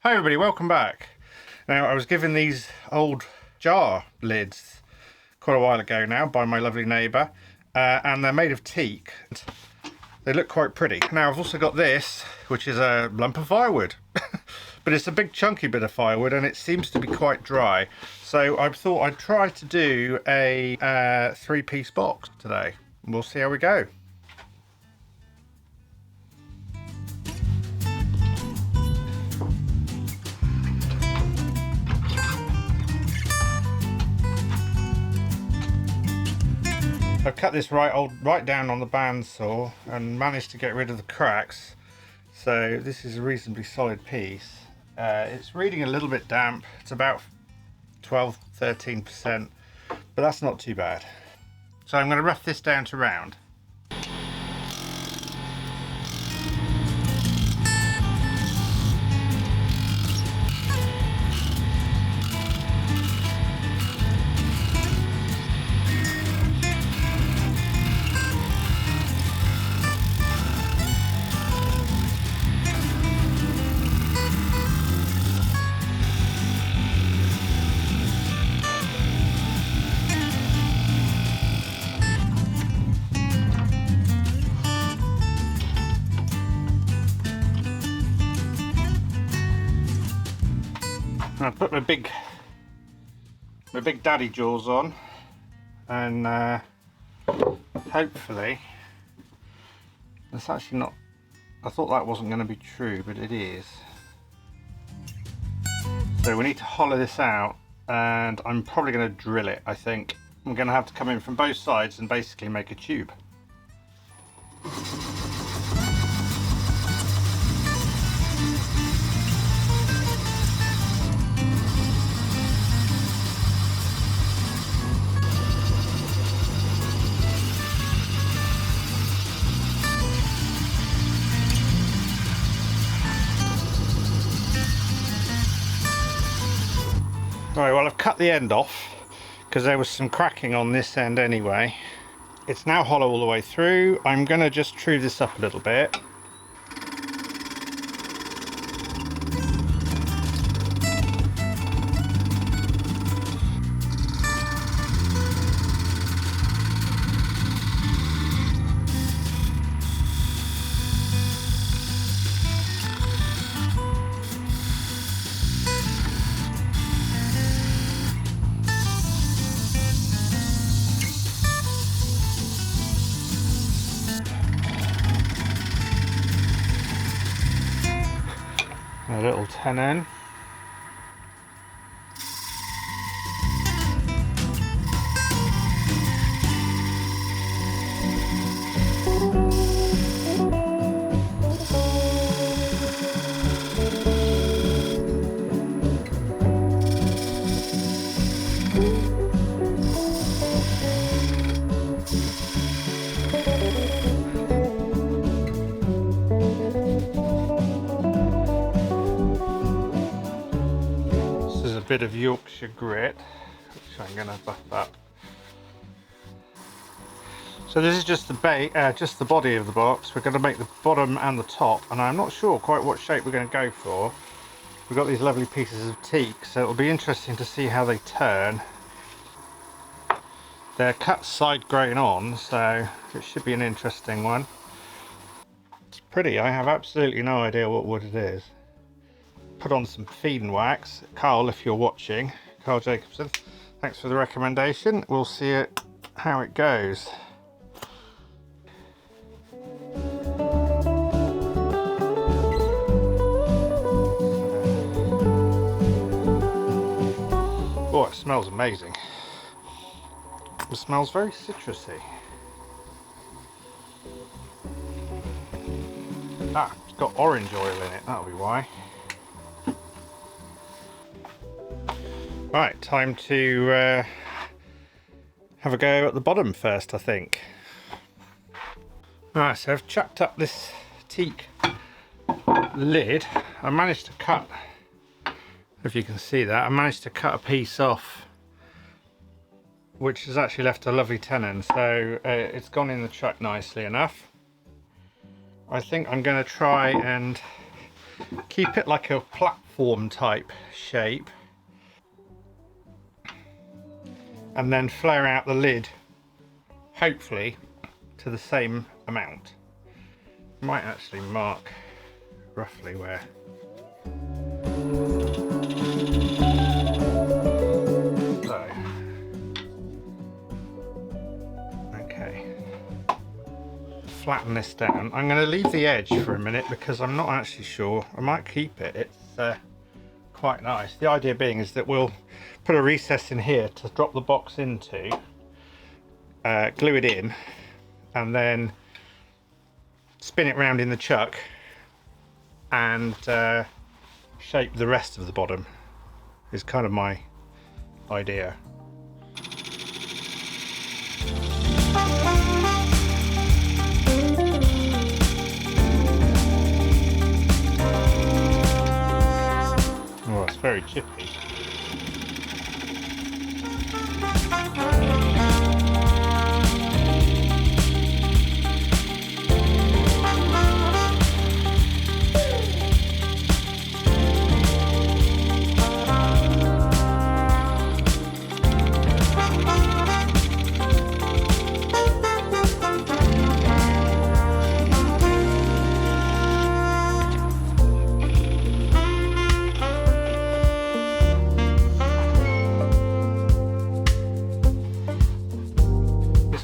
Hi everybody, welcome back. Now, I was given these old jar lids quite a while ago now by my lovely neighbour, and they're made of teak. They look quite pretty. Now, I've also got this, which is a lump of firewood. But it's a big chunky bit of firewood and it seems to be quite dry. So I thought I'd try to do a three-piece box today. We'll see how we go. I've cut this right down on the bandsaw and managed to get rid of the cracks. So this is a reasonably solid piece. It's reading a little bit damp. It's about 12–13%, but that's not too bad. So I'm going to rough this down to round. I put my big daddy jaws on, and hopefully that's actually not, I thought that wasn't going to be true, but it is. So we need to hollow this out, and I'm probably going to drill it. I think I'm going to have to come in from both sides and basically make a tube. Right, well, I've cut the end off because there was some cracking on this end anyway. It's now hollow all the way through. I'm going to just true this up a little bit. A little tenon. Bit of Yorkshire Grit, which I'm going to buff up. So this is just the body of the box. We're going to make the bottom and the top, and I'm not sure quite what shape we're going to go for. We've got these lovely pieces of teak, so it'll be interesting to see how they turn. They're cut side grain on, so it should be an interesting one. It's pretty. I have absolutely no idea what wood it is. Put on some feed and wax. Carl, if you're watching, Carl Jacobson, thanks for the recommendation. We'll see how it goes. Oh, it smells amazing. It smells very citrusy. Ah, it's got orange oil in it, that'll be why. Right, time to have a go at the bottom first, I think. Right, so I've chucked up this teak lid. I managed to cut, if you can see that, I managed to cut a piece off, which has actually left a lovely tenon, so it's gone in the chuck nicely enough. I think I'm going to try and keep it like a platform type shape, and then flare out the lid, hopefully to the same amount. Might actually mark roughly where. So, okay. Flatten this down. I'm going to leave the edge for a minute because I'm not actually sure. I might keep it. It's quite nice. The idea being is that we'll put a recess in here to drop the box into, glue it in, and then spin it round in the chuck and shape the rest of the bottom is kind of my idea. Oh, it's very chippy.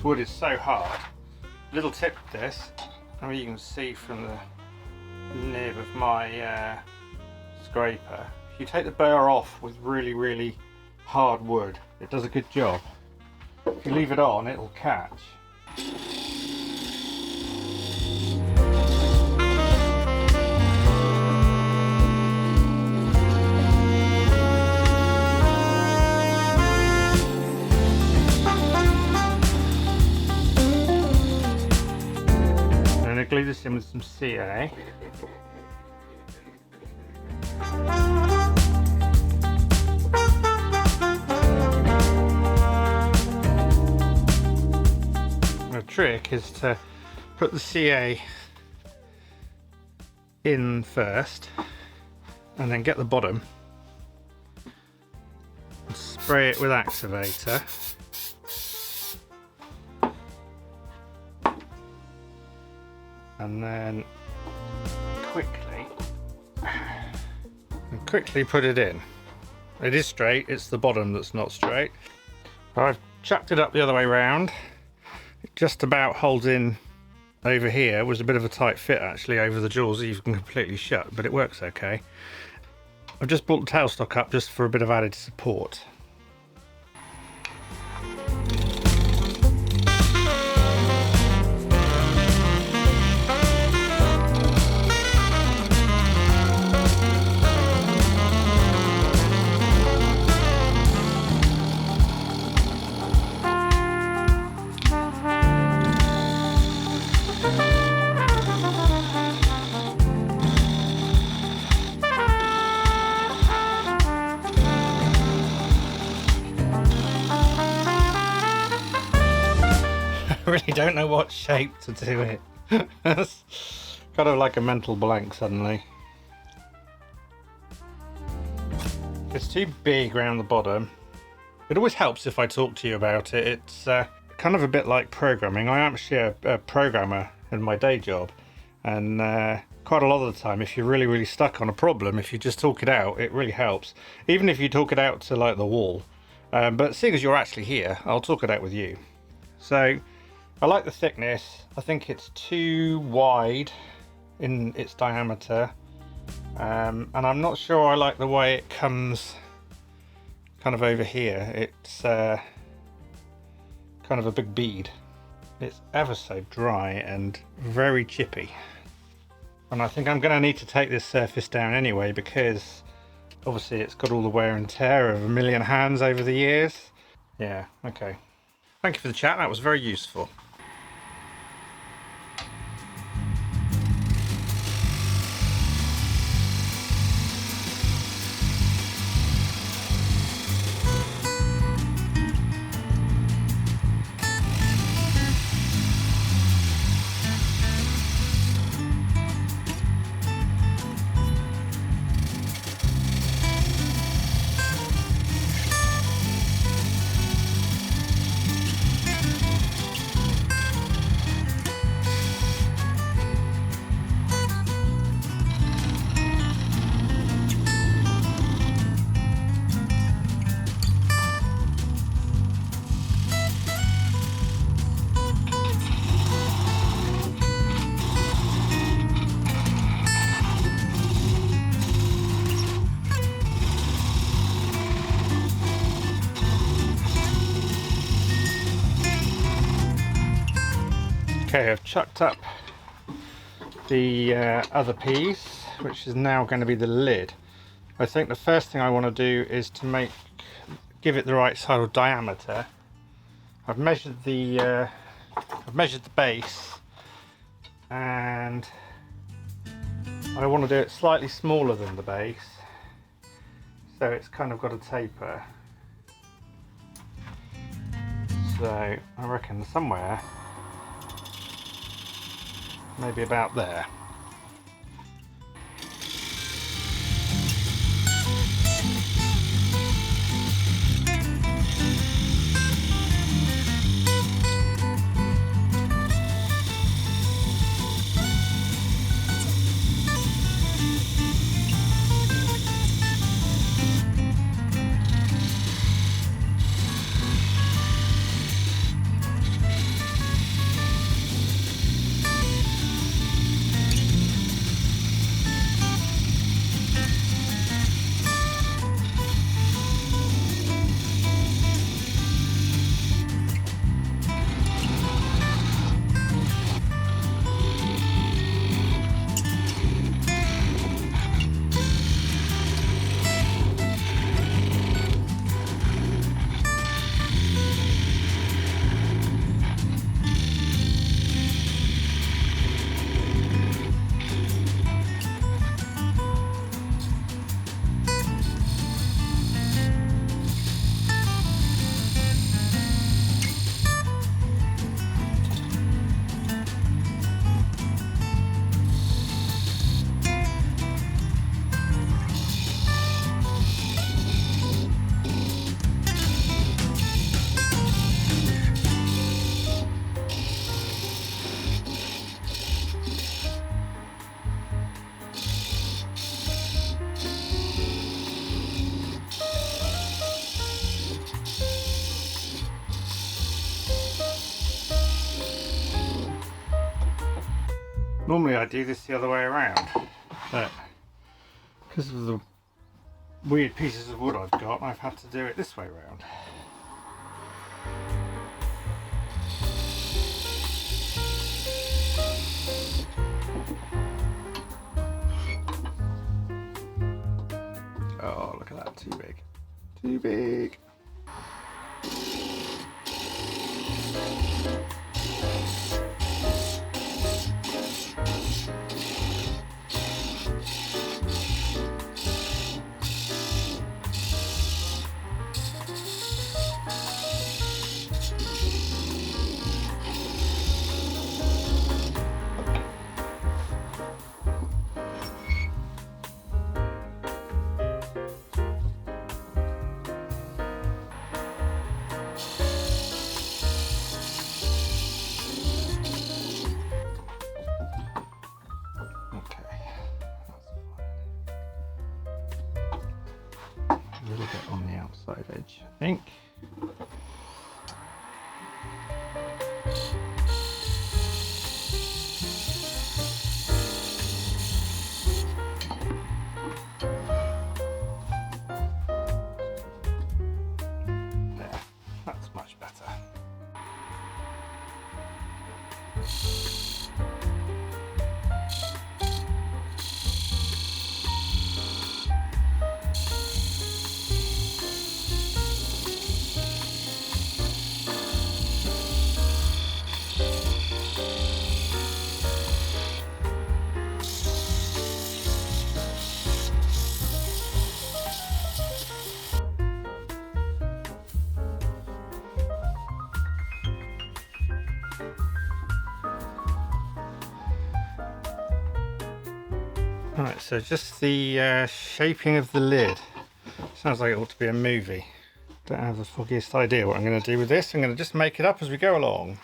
Wood is so hard. Little tip with this, I mean, you can see from the nib of my scraper, if you take the burr off with really hard wood, it does a good job. If you leave it on, it'll catch. Glue this in with some CA. The trick is to put the CA in first and then get the bottom and spray it with activator. And then quickly put it in. It is straight, it's the bottom that's not straight. I've chucked it up the other way round. It just about holds in over here. It was a bit of a tight fit actually over the jaws, even completely shut, but it works okay. I've just brought the tailstock up just for a bit of added support. I really don't know what shape to do it. It's kind of like a mental blank suddenly. It's too big around the bottom. It always helps if I talk to you about it. It's kind of a bit like programming. I am actually a programmer in my day job, and quite a lot of the time if you're really stuck on a problem, if you just talk it out, it really helps. Even if you talk it out to like the wall. But seeing as you're actually here, I'll talk it out with you. So I like the thickness. I think it's too wide in its diameter, and I'm not sure I like the way it comes kind of over here. It's kind of a big bead. It's ever so dry and very chippy, and I think I'm going to need to take this surface down anyway, because obviously it's got all the wear and tear of a million hands over the years. Yeah, okay. Thank you for the chat, that was very useful. Okay, I've chucked up the other piece, which is now going to be the lid. I think the first thing I want to do is to give it the right sort of diameter. I've measured the base, and I want to do it slightly smaller than the base, so it's kind of got a taper. So I reckon somewhere, maybe about there. Normally I do this the other way around, but because of the weird pieces of wood I've got, I've had to do it this way around. Oh, look at that, too big. Too big. A little bit on the outside edge, I think. There, that's much better. Right, so just the shaping of the lid. Sounds like it ought to be a movie. Don't have the foggiest idea what I'm going to do with this. I'm going to just make it up as we go along.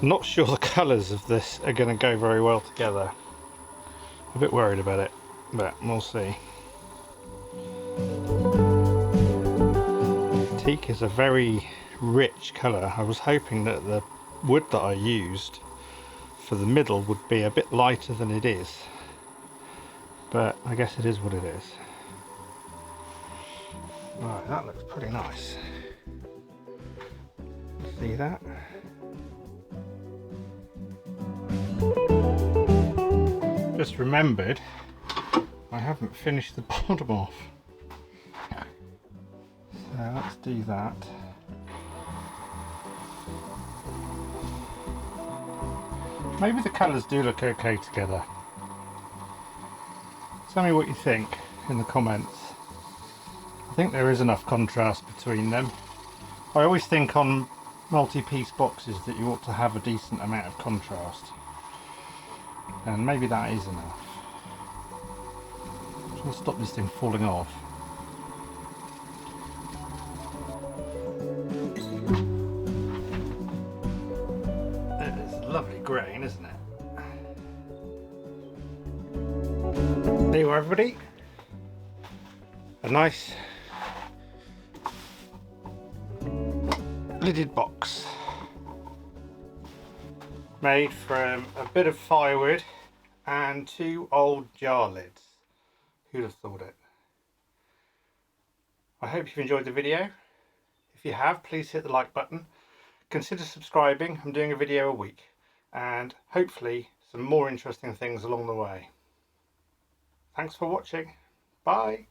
I'm not sure the colours of this are going to go very well together. I'm a bit worried about it, but we'll see. Teak is a very rich colour. I was hoping that the wood that I used for the middle would be a bit lighter than it is, but I guess it is what it is. Right, that looks pretty nice. See that? Just remembered I haven't finished the bottom off. So let's do that. Maybe the colours do look okay together. Tell me what you think in the comments. I think there is enough contrast between them. I always think on multi-piece boxes that you ought to have a decent amount of contrast. And maybe that is enough. I'm trying to stop this thing falling off. It's a lovely grain, isn't it? There you are, everybody. A nice lidded box made from a bit of firewood and 2 old jar lids. Who'd have thought it? I hope you've enjoyed the video. If you have, please hit the like button. Consider subscribing. I'm doing a video a week, and hopefully some more interesting things along the way. Thanks for watching. Bye.